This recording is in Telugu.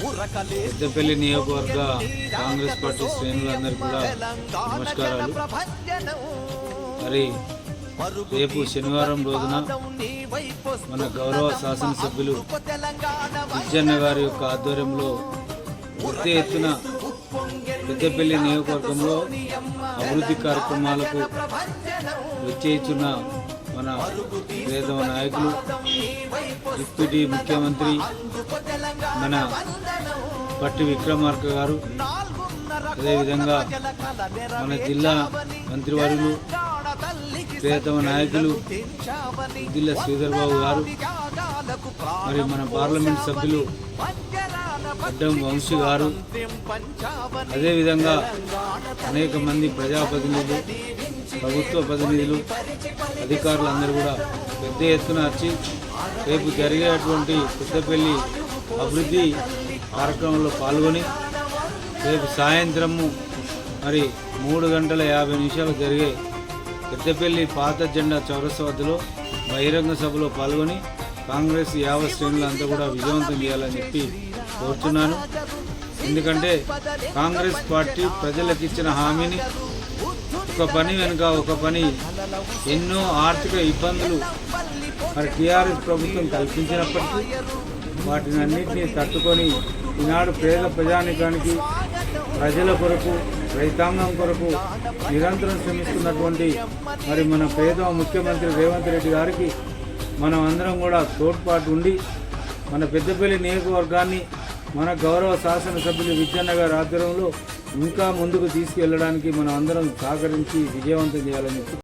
పెద్దపల్లి నియోజకవర్గ కాంగ్రెస్ పార్టీ శ్రేణులందరికీ కూడా నమస్కారాలు. మరి రేపు శనివారం రోజున మన గౌరవ శాసనసభ్యులు విజయన్న గారి యొక్క ఆధ్వర్యంలో పెద్ద ఎత్తున పెద్దపల్లి నియోజకవర్గంలో అభివృద్ధి కార్యక్రమాలకు వచ్చేస్తున్న మన ప్రియతమ నాయకులు డిప్యూటీ ముఖ్యమంత్రి మన పట్టి విక్రమార్క గారు, అదేవిధంగా మన జిల్లా మంత్రివర్యులు ప్రియతమ నాయకులు జిల్లా శ్రీధర్ బాబు గారు, మరి మన పార్లమెంట్ సభ్యులు అడ్డం వంశీ గారు, అదేవిధంగా అనేక మంది ప్రజాప్రతినిధులు, ప్రభుత్వ ప్రతినిధులు, అధికారులందరూ కూడా పెద్ద ఎత్తున వచ్చి రేపు జరిగేటువంటి పెద్దపల్లి అభివృద్ధి కార్యక్రమంలో పాల్గొని రేపు సాయంత్రము మరి 3:50 జరిగే పెద్దపల్లి పాత జెండా చౌరస్తా వద్దలో బహిరంగ సభలో పాల్గొని కాంగ్రెస్ యావత్ శ్రేణులంతా కూడా విజయవంతం చేయాలని చెప్పి కోరుతున్నాను. ఎందుకంటే కాంగ్రెస్ పార్టీ ప్రజలకు ఇచ్చిన హామీని ఒక పని వెనుక ఒక పని ఎన్నో ఆర్థిక ఇబ్బందులు మరి టీఆర్ఎస్ ప్రభుత్వం కల్పించినప్పటికీ వాటిని అన్నింటినీ తట్టుకొని ఈనాడు పేద ప్రజానికానికి ప్రజల కొరకు రైతాంగం కొరకు నిరంతరం శ్రమిస్తున్నటువంటి మరి మన పేద ముఖ్యమంత్రి రేవంత్ రెడ్డి గారికి మనం అందరం కూడా తోడ్పాటు ఉండి మన పెద్దపల్లి నియోజకవర్గాన్ని మన గౌరవ శాసనసభ్యులు విజయన్న గారి ఆధ్వర్యంలో ఇంకా ముందుకు తీసుకెళ్లడానికి మనం అందరం సహకరించి విజయవంతం చేయాలని